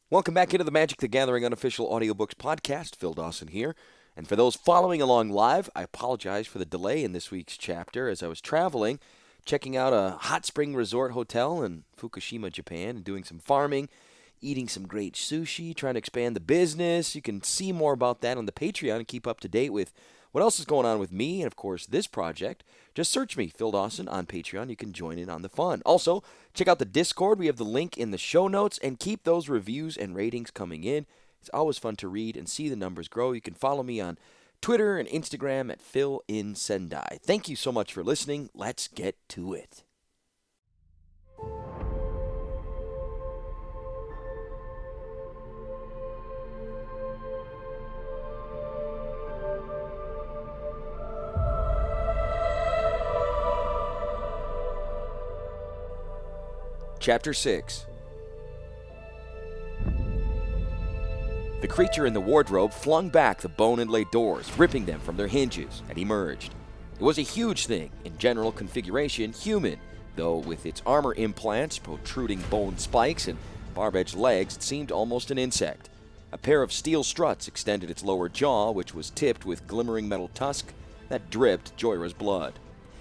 Welcome back into the Magic the Gathering unofficial audiobooks podcast. Phil Dawson here. And for those following along live, I apologize for the delay in this week's chapter as I was traveling, checking out a hot spring resort hotel in Fukushima, Japan, and doing some farming, eating some great sushi, trying to expand the business. You can see more about that on the Patreon and keep up to date with what else is going on with me and, of course, this project. Just search me, Phil Dawson, on Patreon. You can join in on the fun. Also, check out the Discord. We have the link in the show notes, and keep those reviews and ratings coming in. It's always fun to read and see the numbers grow. You can follow me on Twitter and Instagram at PhilInSendai. Thank you so much for listening. Let's get to it. Chapter 6. The creature in the wardrobe flung back the bone-inlaid doors, ripping them from their hinges, and emerged. It was a huge thing, in general configuration human, though with its armor implants, protruding bone spikes, and barb-edged legs, it seemed almost an insect. A pair of steel struts extended its lower jaw, which was tipped with glimmering metal tusk that dripped Joyra's blood.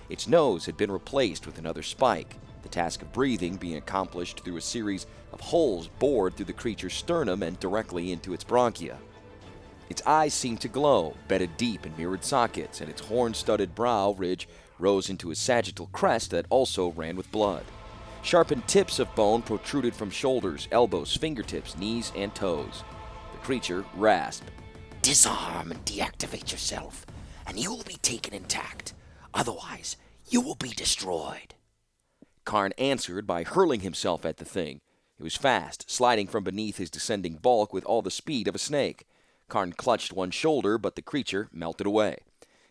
Its nose had been replaced with another spike, the task of breathing being accomplished through a series of holes bored through the creature's sternum and directly into its bronchia. Its eyes seemed to glow, bedded deep in mirrored sockets, and its horn-studded brow ridge rose into a sagittal crest that also ran with blood. Sharpened tips of bone protruded from shoulders, elbows, fingertips, knees, and toes. The creature rasped, "Disarm and deactivate yourself, and you will be taken intact. Otherwise, you will be destroyed." Karn answered by hurling himself at the thing. It was fast, sliding from beneath his descending bulk with all the speed of a snake. Karn clutched one shoulder, but the creature melted away.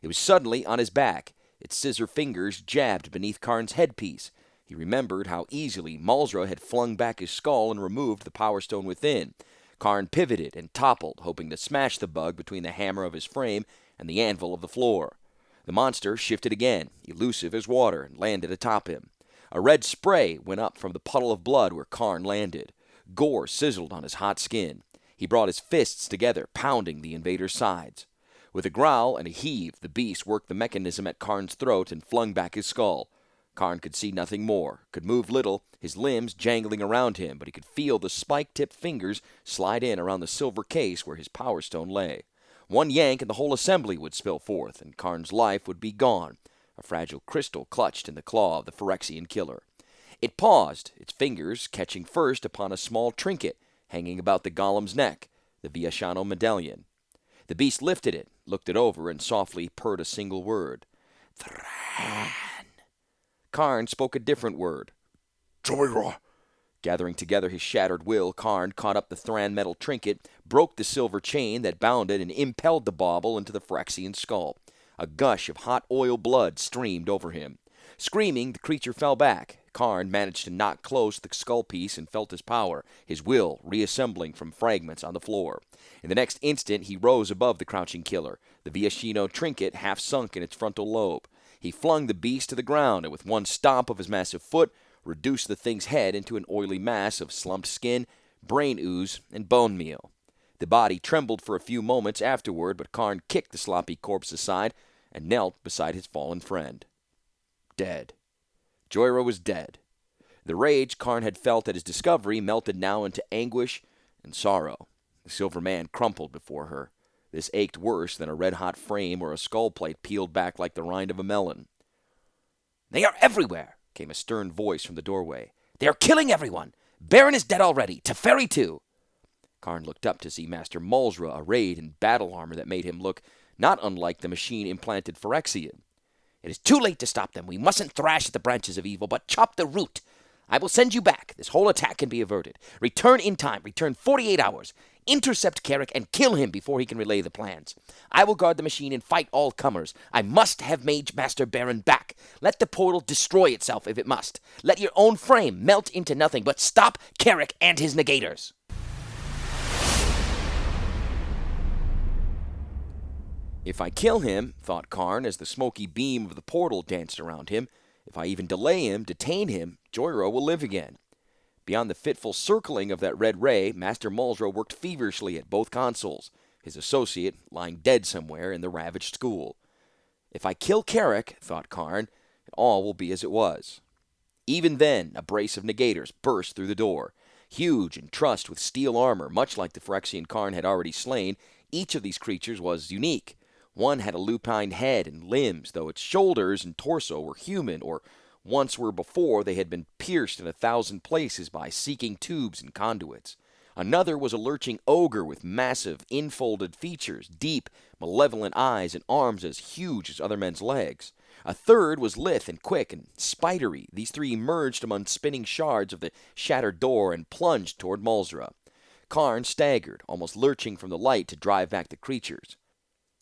It was suddenly on his back. Its scissor fingers jabbed beneath Karn's headpiece. He remembered how easily Malzra had flung back his skull and removed the power stone within. Karn pivoted and toppled, hoping to smash the bug between the hammer of his frame and the anvil of the floor. The monster shifted again, elusive as water, and landed atop him. A red spray went up from the puddle of blood where Karn landed. Gore sizzled on his hot skin. He brought his fists together, pounding the invader's sides. With a growl and a heave, the beast worked the mechanism at Karn's throat and flung back his skull. Karn could see nothing more, could move little, his limbs jangling around him, but he could feel the spike-tipped fingers slide in around the silver case where his power stone lay. One yank and the whole assembly would spill forth, and Karn's life would be gone. A fragile crystal clutched in the claw of the Phyrexian killer. It paused, its fingers catching first upon a small trinket hanging about the golem's neck, the Viashano medallion. The beast lifted it, looked it over, and softly purred a single word. Thran. Karn spoke a different word. Joyra. Gathering together his shattered will, Karn caught up the Thran metal trinket, broke the silver chain that bound it, and impelled the bauble into the Phyrexian skull. A gush of hot oil blood streamed over him. Screaming, the creature fell back. Karn managed to knock close the skull piece and felt his power, his will reassembling from fragments on the floor. In the next instant, he rose above the crouching killer, the Viashino trinket half sunk in its frontal lobe. He flung the beast to the ground, and with one stomp of his massive foot, reduced the thing's head into an oily mass of slumped skin, brain ooze, and bone meal. The body trembled for a few moments afterward, but Karn kicked the sloppy corpse aside and knelt beside his fallen friend. Dead. Joyra was dead. The rage Karn had felt at his discovery melted now into anguish and sorrow. The silver man crumpled before her. This ached worse than a red-hot frame or a skull plate peeled back like the rind of a melon. "They are everywhere," came a stern voice from the doorway. "They are killing everyone. Baron is dead already. Teferi too." Karn looked up to see Master Malzra arrayed in battle armor that made him look not unlike the machine-implanted Phyrexian. "It is too late to stop them. We mustn't thrash at the branches of evil, but chop the root. I will send you back. This whole attack can be averted. Return in time. Return 48 hours. Intercept Carrick and kill him before he can relay the plans. I will guard the machine and fight all comers. I must have Mage Master Baron back. Let the portal destroy itself if it must. Let your own frame melt into nothing, but stop Carrick and his negators." If I kill him, thought Karn as the smoky beam of the portal danced around him, if I even delay him, detain him, Joyra will live again. Beyond the fitful circling of that red ray, Master Malzra worked feverishly at both consoles, his associate lying dead somewhere in the ravaged school. If I kill Carrick, thought Karn, all will be as it was. Even then, a brace of negators burst through the door. Huge and trussed with steel armor, much like the Phyrexian Karn had already slain, each of these creatures was unique. One had a lupine head and limbs, though its shoulders and torso were human, or once were before they had been pierced in 1,000 places by seeking tubes and conduits. Another was a lurching ogre with massive, infolded features, deep, malevolent eyes, and arms as huge as other men's legs. A third was lithe and quick and spidery. These three emerged among spinning shards of the shattered door and plunged toward Malzra. Karn staggered, almost lurching from the light to drive back the creatures.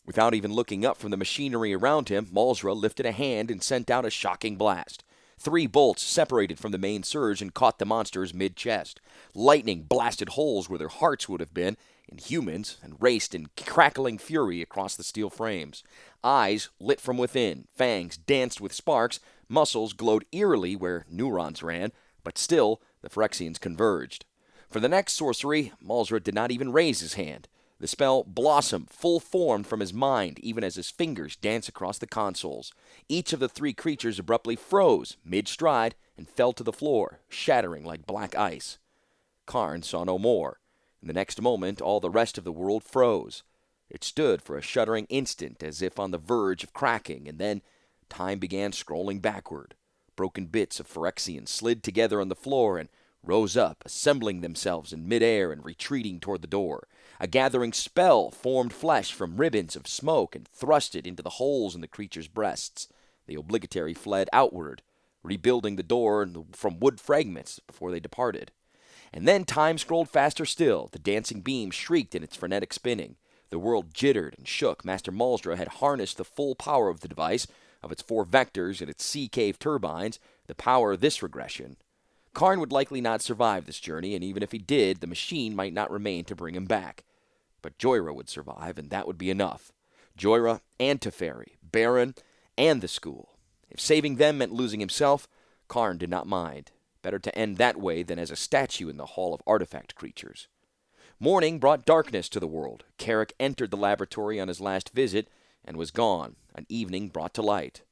Without even looking up from the machinery around him, Malzra lifted a hand and sent out a shocking blast. 3 bolts separated from the main surge and caught the monsters mid-chest. Lightning blasted holes where their hearts would have been, in humans, and raced in crackling fury across the steel frames. Eyes lit from within, fangs danced with sparks, muscles glowed eerily where neurons ran, but still the Phyrexians converged. For the next sorcery, Malzra did not even raise his hand. The spell blossomed, full-formed from his mind, even as his fingers danced across the consoles. Each of the 3 creatures abruptly froze, mid-stride, and fell to the floor, shattering like black ice. Karn saw no more. In the next moment, all the rest of the world froze. It stood for a shuddering instant, as if on the verge of cracking, and then time began scrolling backward. Broken bits of Phyrexian slid together on the floor and rose up, assembling themselves in midair and retreating toward the door. A gathering spell formed flesh from ribbons of smoke and thrust it into the holes in the creatures' breasts. The obligatory fled outward, rebuilding the door from wood fragments before they departed. And then time scrolled faster still. The dancing beam shrieked in its frenetic spinning. The world jittered and shook. Master Malzra had harnessed the full power of the device, of its 4 vectors and its sea cave turbines, the power of this regression. Karn would likely not survive this journey, and even if he did, the machine might not remain to bring him back. But Joyra would survive, and that would be enough. Joyra and Teferi, Baron, and the school. If saving them meant losing himself, Karn did not mind. Better to end that way than as a statue in the Hall of Artifact Creatures. Morning brought darkness to the world. Carrick entered the laboratory on his last visit and was gone. An evening brought to light.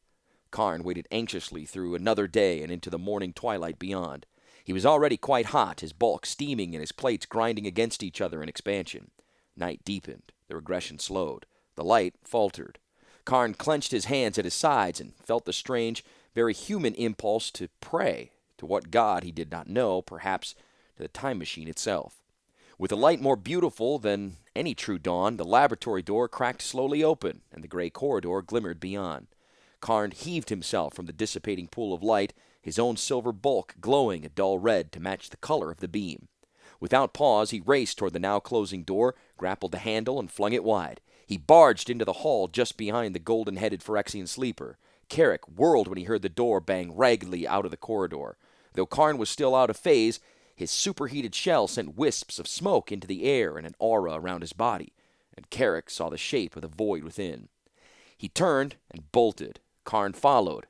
Karn waited anxiously through another day and into the morning twilight beyond. He was already quite hot, his bulk steaming and his plates grinding against each other in expansion. Night deepened. The regression slowed. The light faltered. Karn clenched his hands at his sides and felt the strange, very human impulse to pray. To what god he did not know, perhaps to the time machine itself. With a light more beautiful than any true dawn, the laboratory door cracked slowly open, and the gray corridor glimmered beyond. Karn heaved himself from the dissipating pool of light, his own silver bulk glowing a dull red to match the color of the beam. Without pause, he raced toward the now closing door, grappled the handle, and flung it wide. He barged into the hall just behind the golden-headed Phyrexian sleeper. Carrick whirled when he heard the door bang raggedly out of the corridor. Though Karn was still out of phase, his superheated shell sent wisps of smoke into the air and an aura around his body, and Carrick saw the shape of the void within. He turned and bolted. Karn followed.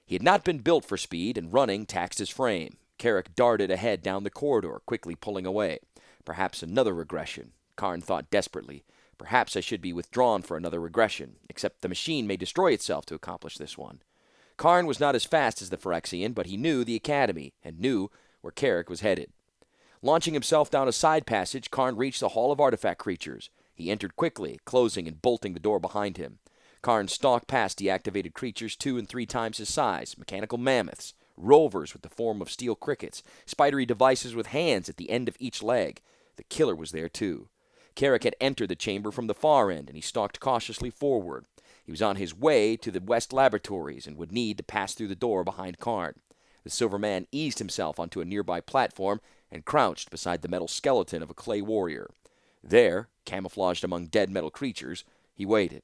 He had not been built for speed, and running taxed his frame. Carrick darted ahead down the corridor, quickly pulling away. Perhaps another regression. Karn thought desperately. Perhaps I should be withdrawn for another regression, except the machine may destroy itself to accomplish this one. Karn was not as fast as the Phyrexian, but he knew the academy, and knew where Carrick was headed. Launching himself down a side passage, Karn reached the Hall of Artifact Creatures. He entered quickly, closing and bolting the door behind him. Karn stalked past deactivated creatures 2 and 3 times his size, mechanical mammoths, rovers with the form of steel crickets, spidery devices with hands at the end of each leg. The killer was there, too. Carrick had entered the chamber from the far end, and he stalked cautiously forward. He was on his way to the West Laboratories and would need to pass through the door behind Karn. The Silver Man eased himself onto a nearby platform and crouched beside the metal skeleton of a clay warrior. There, camouflaged among dead metal creatures, he waited.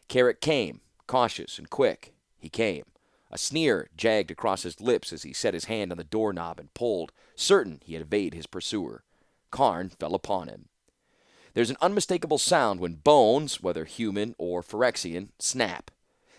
Carrick came, cautious and quick. He came. A sneer jagged across his lips as he set his hand on the doorknob and pulled, certain he had evaded his pursuer. Karn fell upon him. There's an unmistakable sound when bones, whether human or Phyrexian, snap.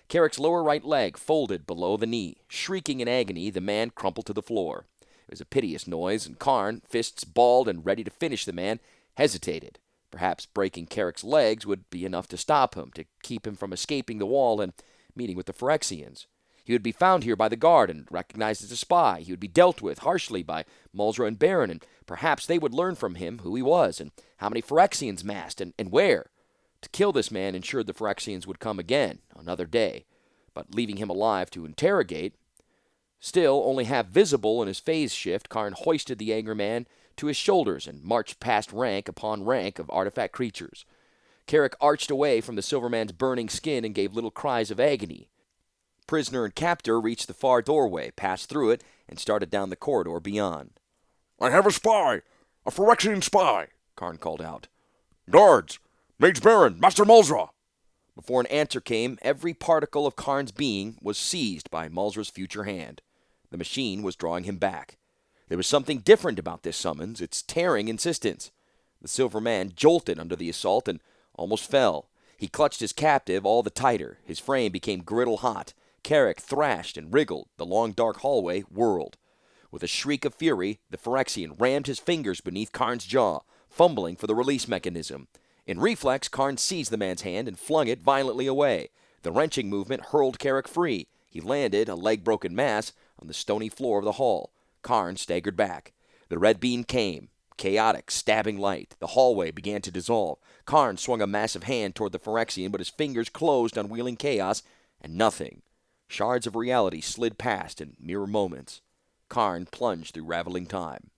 Carrick's lower right leg folded below the knee. Shrieking in agony, the man crumpled to the floor. It was a piteous noise, and Karn, fists balled and ready to finish the man, hesitated. Perhaps breaking Carrick's legs would be enough to stop him, to keep him from escaping the wall and meeting with the Phyrexians. He would be found here by the guard and recognized as a spy. He would be dealt with harshly by Mulzra and Baron, and perhaps they would learn from him who he was and how many Phyrexians massed and where. To kill this man ensured the Phyrexians would come again, another day, but leaving him alive to interrogate. Still, only half visible in his phase shift, Karn hoisted the angry man to his shoulders and marched past rank upon rank of artifact creatures. Carrick arched away from the Silverman's burning skin and gave little cries of agony. Prisoner and captor reached the far doorway, passed through it, and started down the corridor beyond. "I have a spy! A Phyrexian spy!" Karn called out. "Guards! Mage Baron! Master Mulzra!" Before an answer came, every particle of Karn's being was seized by Mulzra's future hand. The machine was drawing him back. There was something different about this summons, its tearing insistence. The silver man jolted under the assault and almost fell. He clutched his captive all the tighter. His frame became griddle hot. Carrick thrashed and wriggled. The long dark hallway whirled. With a shriek of fury, the Phyrexian rammed his fingers beneath Karn's jaw, fumbling for the release mechanism. In reflex, Karn seized the man's hand and flung it violently away. The wrenching movement hurled Carrick free. He landed, a leg-broken mass, on the stony floor of the hall. Karn staggered back. The red beam came. Chaotic, stabbing light. The hallway began to dissolve. Karn swung a massive hand toward the Phyrexian, but his fingers closed on wheeling chaos, and nothing. Shards of reality slid past in mere moments. Karn plunged through raveling time.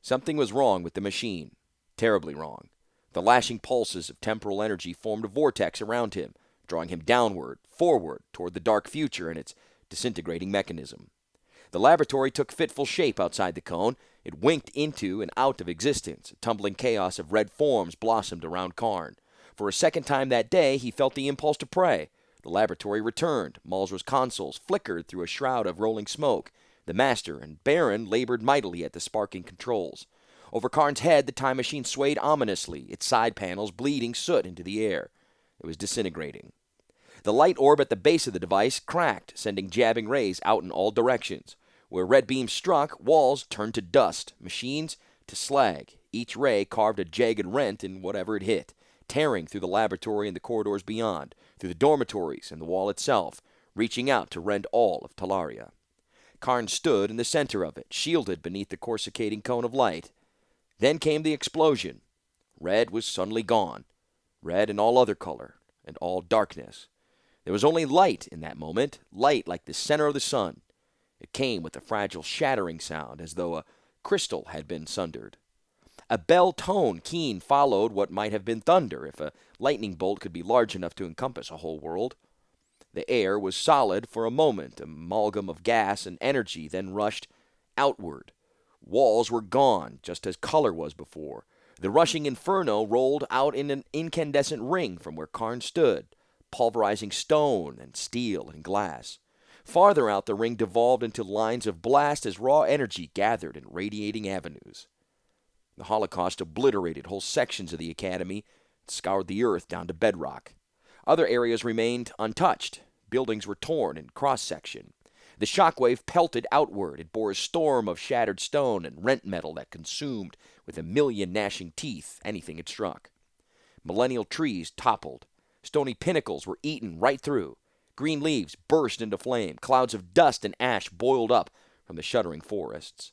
Something was wrong with the machine. Terribly wrong. The lashing pulses of temporal energy formed a vortex around him, drawing him downward, forward, toward the dark future and its disintegrating mechanism. The laboratory took fitful shape outside the cone. It winked into and out of existence. A tumbling chaos of red forms blossomed around Karn. For a second time that day, he felt the impulse to pray. The laboratory returned. Mulzra's consoles flickered through a shroud of rolling smoke. The Master and Baron labored mightily at the sparking controls. Over Karn's head, the time machine swayed ominously, its side panels bleeding soot into the air. It was disintegrating. The light orb at the base of the device cracked, sending jabbing rays out in all directions. Where red beams struck, walls turned to dust, machines to slag. Each ray carved a jagged rent in whatever it hit, tearing through the laboratory and the corridors beyond, through the dormitories and the wall itself, reaching out to rend all of Talaria. Karn stood in the center of it, shielded beneath the coruscating cone of light. Then came the explosion. Red was suddenly gone. Red and all other color, and all darkness. There was only light in that moment, light like the center of the sun. It came with a fragile shattering sound, as though a crystal had been sundered. A bell tone keen followed what might have been thunder, if a lightning bolt could be large enough to encompass a whole world. The air was solid for a moment, an amalgam of gas and energy, then rushed outward. Walls were gone, just as color was before. The rushing inferno rolled out in an incandescent ring from where Karn stood, pulverizing stone and steel and glass. Farther out, the ring devolved into lines of blast as raw energy gathered in radiating avenues. The Holocaust obliterated whole sections of the Academy and scoured the earth down to bedrock. Other areas remained untouched. Buildings were torn in cross-section. The shockwave pelted outward. It bore a storm of shattered stone and rent metal that consumed with a million gnashing teeth anything it struck. Millennial trees toppled. Stony pinnacles were eaten right through. Green leaves burst into flame. Clouds of dust and ash boiled up from the shuddering forests.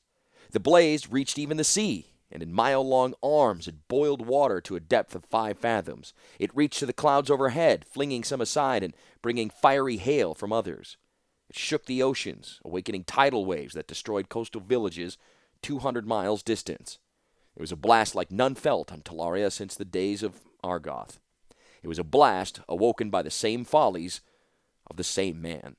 The blaze reached even the sea, and in mile-long arms it boiled water to a depth of 5 fathoms. It reached to the clouds overhead, flinging some aside and bringing fiery hail from others. It shook the oceans, awakening tidal waves that destroyed coastal villages 200 miles distant. It was a blast like none felt on Talaria since the days of Argoth. It was a blast awoken by the same follies of the same man.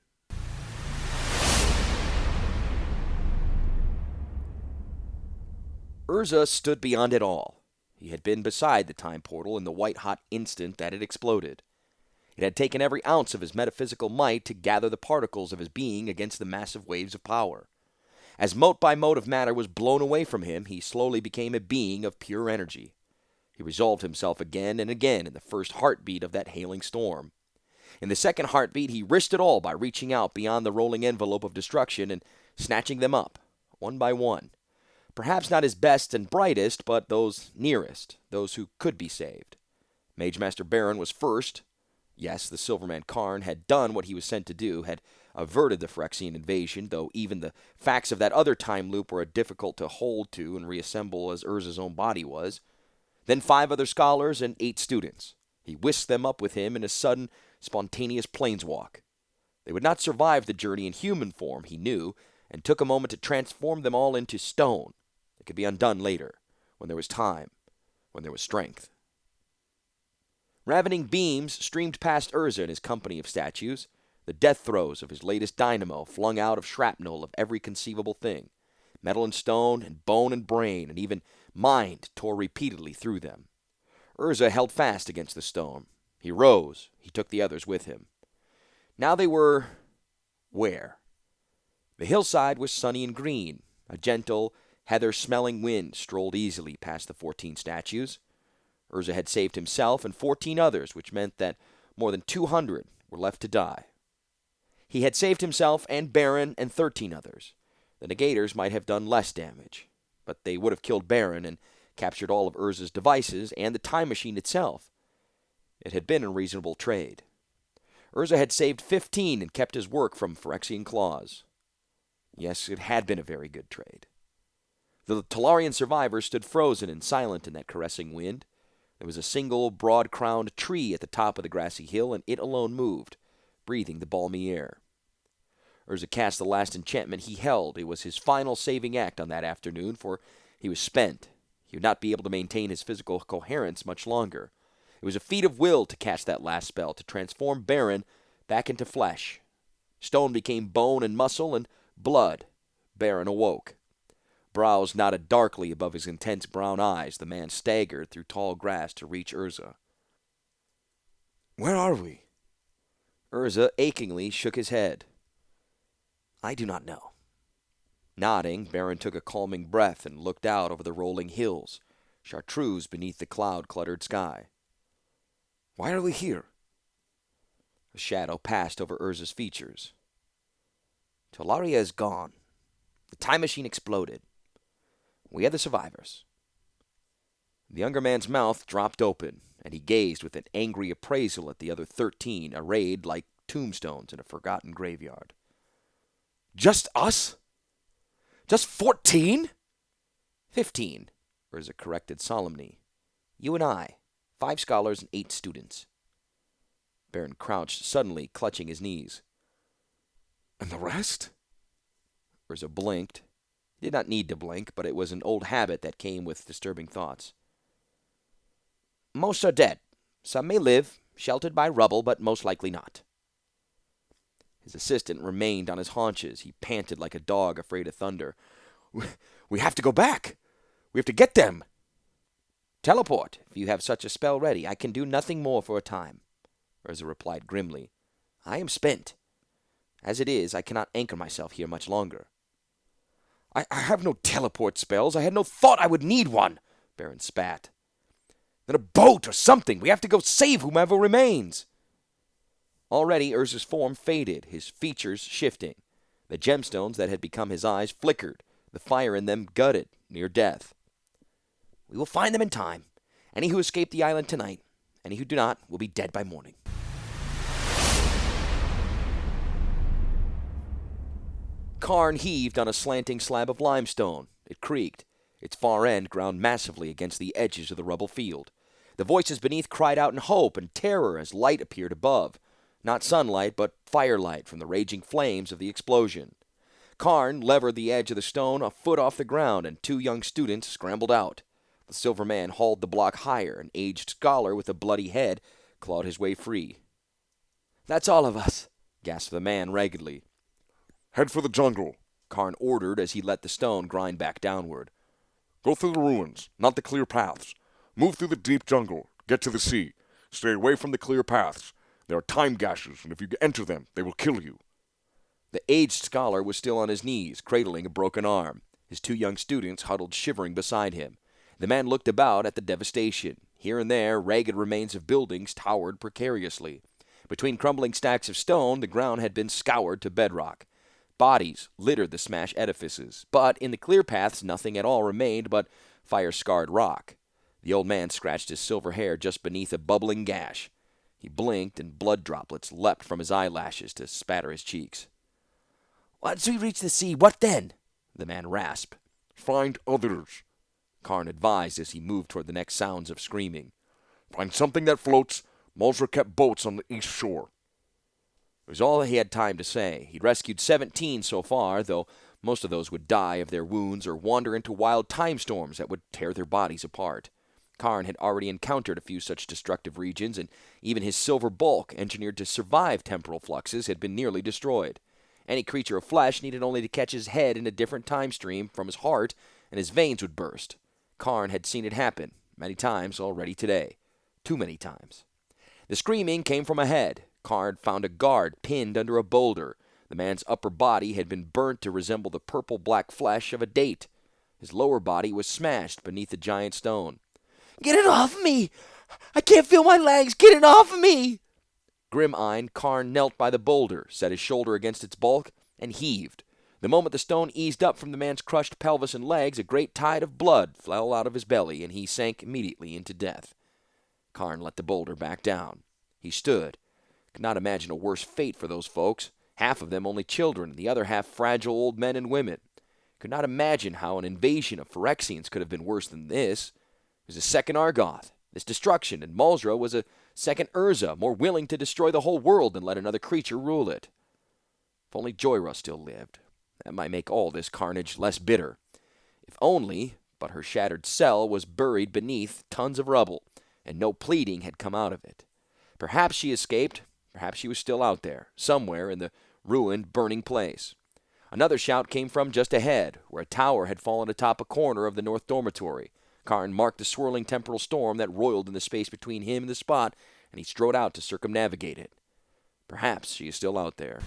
Urza stood beyond it all. He had been beside the time portal in the white-hot instant that it exploded. It had taken every ounce of his metaphysical might to gather the particles of his being against the massive waves of power. As mote by mote of matter was blown away from him, he slowly became a being of pure energy. He resolved himself again and again in the first heartbeat of that hailing storm. In the second heartbeat, he risked it all by reaching out beyond the rolling envelope of destruction and snatching them up, one by one. Perhaps not his best and brightest, but those nearest, those who could be saved. Mage Master Baron was first. Yes, the Silverman Karn had done what he was sent to do, had averted the Phyrexian invasion, though even the facts of that other time loop were difficult to hold to and reassemble as Urza's own body was. Then 5 other scholars and 8 students. He whisked them up with him in a sudden, spontaneous planeswalk. They would not survive the journey in human form, he knew, and took a moment to transform them all into stone. It could be undone later, when there was time, when there was strength. Ravening beams streamed past Urza and his company of statues, the death throes of his latest dynamo flung out of shrapnel of every conceivable thing. Metal and stone, and bone and brain, and even mind tore repeatedly through them. Urza held fast against the stone. He rose. He took the others with him. Now they were... where? The hillside was sunny and green. A gentle, heather-smelling wind strolled easily past the 14 statues. Urza had saved himself and 14 others, which meant that more than 200 were left to die. He had saved himself and Baron and 13 others. The negators might have done less damage, but they would have killed Baron and captured all of Urza's devices and the time machine itself. It had been a reasonable trade. Urza had saved 15 and kept his work from Phyrexian claws. Yes, it had been a very good trade. The Talarian survivors stood frozen and silent in that caressing wind. There was a single broad-crowned tree at the top of the grassy hill, and it alone moved, breathing the balmy air. Urza cast the last enchantment he held. It was his final saving act on that afternoon, for he was spent. He would not be able to maintain his physical coherence much longer. It was a feat of will to cast that last spell, to transform Baron back into flesh. Stone became bone and muscle and blood. Baron awoke. Brows knotted darkly above his intense brown eyes, the man staggered through tall grass to reach Urza. Where are we? Urza achingly shook his head. I do not know. Nodding, Baron took a calming breath and looked out over the rolling hills, chartreuse beneath the cloud-cluttered sky. Why are we here? A shadow passed over Urza's features. Talaria is gone. The time machine exploded. We are the survivors. The younger man's mouth dropped open, and he gazed with an angry appraisal at the other 13, arrayed like tombstones in a forgotten graveyard. Just us? Just 14? 15, Urza corrected solemnly. You and I, 5 scholars and 8 students. Baron crouched suddenly, clutching his knees. And the rest? Urza blinked. He did not need to blink, but it was an old habit that came with disturbing thoughts. Most are dead. Some may live, sheltered by rubble, but most likely not. His assistant remained on his haunches. He panted like a dog afraid of thunder. We have to go back. We have to get them. Teleport, if you have such a spell ready. I can do nothing more for a time, Urza replied grimly. I am spent. As it is, I cannot anchor myself here much longer. I have no teleport spells. I had no thought I would need one, Baron spat. Then a boat or something. We have to go save whomever remains. Already Urza's form faded, his features shifting. The gemstones that had become his eyes flickered, the fire in them gutted, near death. We will find them in time. Any who escape the island tonight, any who do not, will be dead by morning. Karn heaved on a slanting slab of limestone. It creaked. Its far end ground massively against the edges of the rubble field. The voices beneath cried out in hope and terror as light appeared above. Not sunlight, but firelight from the raging flames of the explosion. Karn levered the edge of the stone a foot off the ground, and 2 young students scrambled out. The silver man hauled the block higher. An aged scholar with a bloody head clawed his way free. That's all of us, gasped the man raggedly. Head for the jungle, Karn ordered as he let the stone grind back downward. Go through the ruins, not the clear paths. Move through the deep jungle. Get to the sea. Stay away from the clear paths. There are time gashes, and if you enter them, they will kill you. The aged scholar was still on his knees, cradling a broken arm. His 2 young students huddled shivering beside him. The man looked about at the devastation. Here and there, ragged remains of buildings towered precariously. Between crumbling stacks of stone, the ground had been scoured to bedrock. Bodies littered the smashed edifices, but in the clear paths nothing at all remained but fire-scarred rock. The old man scratched his silver hair just beneath a bubbling gash. He blinked, and blood droplets leapt from his eyelashes to spatter his cheeks. Once we reach the sea, what then? The man rasped. Find others. Karn advised as he moved toward the next sounds of screaming. Find something that floats. Mulzer kept boats on the east shore. It was all he had time to say. He'd rescued 17 so far, though most of those would die of their wounds or wander into wild time storms that would tear their bodies apart. Karn had already encountered a few such destructive regions, and even his silver bulk, engineered to survive temporal fluxes, had been nearly destroyed. Any creature of flesh needed only to catch his head in a different time stream from his heart, and his veins would burst. Karn had seen it happen many times already today. Too many times. The screaming came from ahead. Karn found a guard pinned under a boulder. The man's upper body had been burnt to resemble the purple-black flesh of a date. His lower body was smashed beneath the giant stone. Get it off me! I can't feel my legs! Get it off me! Grim-eyed, Karn knelt by the boulder, set his shoulder against its bulk, and heaved. The moment the stone eased up from the man's crushed pelvis and legs, a great tide of blood fell out of his belly, and he sank immediately into death. Karn let the boulder back down. He stood. Could not imagine a worse fate for those folks, half of them only children, the other half fragile old men and women. Could not imagine how an invasion of Phyrexians could have been worse than this. It was a second Argoth, this destruction, and Mulzer was a second Urza, more willing to destroy the whole world than let another creature rule it. If only Joyra still lived. That might make all this carnage less bitter. If only, but her shattered cell was buried beneath tons of rubble, and no pleading had come out of it. Perhaps she escaped. Perhaps she was still out there, somewhere in the ruined, burning place. Another shout came from just ahead, where a tower had fallen atop a corner of the north dormitory. Karn marked the swirling temporal storm that roiled in the space between him and the spot, and he strode out to circumnavigate it. Perhaps she is still out there.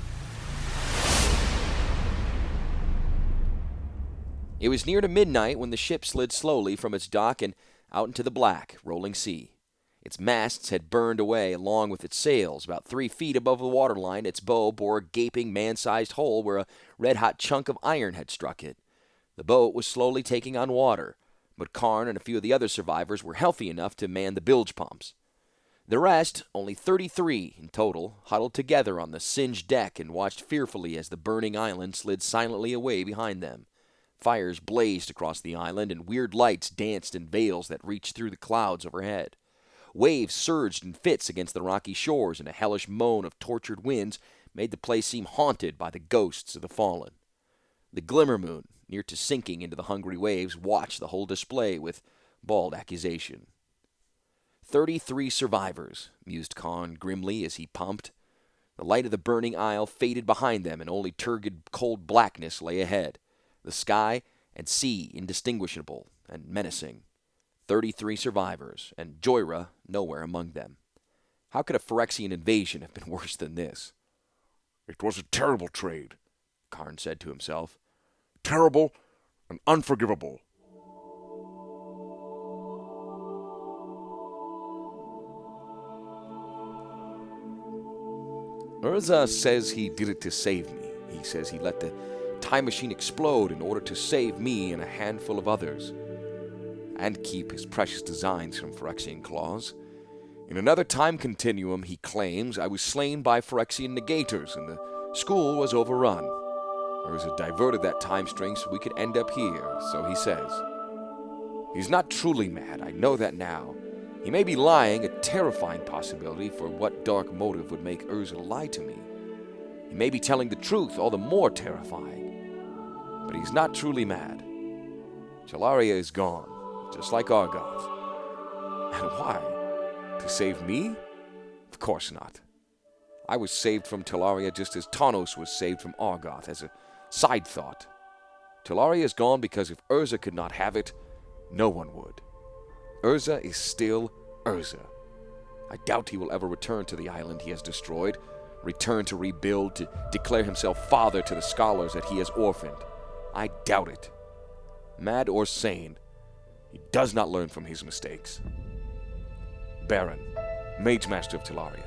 It was near to midnight when the ship slid slowly from its dock and out into the black, rolling sea. Its masts had burned away along with its sails. About 3 feet above the waterline, its bow bore a gaping, man-sized hole where a red-hot chunk of iron had struck it. The boat was slowly taking on water, but Karn and a few of the other survivors were healthy enough to man the bilge pumps. The rest, only 33 in total, huddled together on the singed deck and watched fearfully as the burning island slid silently away behind them. Fires blazed across the island, and weird lights danced in veils that reached through the clouds overhead. Waves surged in fits against the rocky shores, and a hellish moan of tortured winds made the place seem haunted by the ghosts of the fallen. The glimmer moon, near to sinking into the hungry waves, watched the whole display with bald accusation. 33 survivors, mused Karn grimly as he pumped. The light of the burning isle faded behind them, and only turgid, cold blackness lay ahead. The sky and sea indistinguishable and menacing. 33 survivors, and Joyra nowhere among them. How could a Phyrexian invasion have been worse than this? It was a terrible trade, Karn said to himself. Terrible and unforgivable. Urza says he did it to save me. He says he let the time machine explode in order to save me and a handful of others, and keep his precious designs from Phyrexian claws. In another time continuum, he claims, I was slain by Phyrexian negators, and the school was overrun. Urza diverted that time string so we could end up here, so he says. He's not truly mad, I know that now. He may be lying, a terrifying possibility, for what dark motive would make Urza lie to me? He may be telling the truth, all the more terrifying. But he's not truly mad. Talaria is gone, just like Argoth. And why? To save me? Of course not. I was saved from Talaria just as Tanos was saved from Argoth, as a side thought. Talaria is gone because if Urza could not have it, no one would. Urza is still Urza. I doubt he will ever return to the island he has destroyed, return to rebuild, to declare himself father to the scholars that he has orphaned. I doubt it. Mad or sane, he does not learn from his mistakes. Baron, Mage Master of Talaria.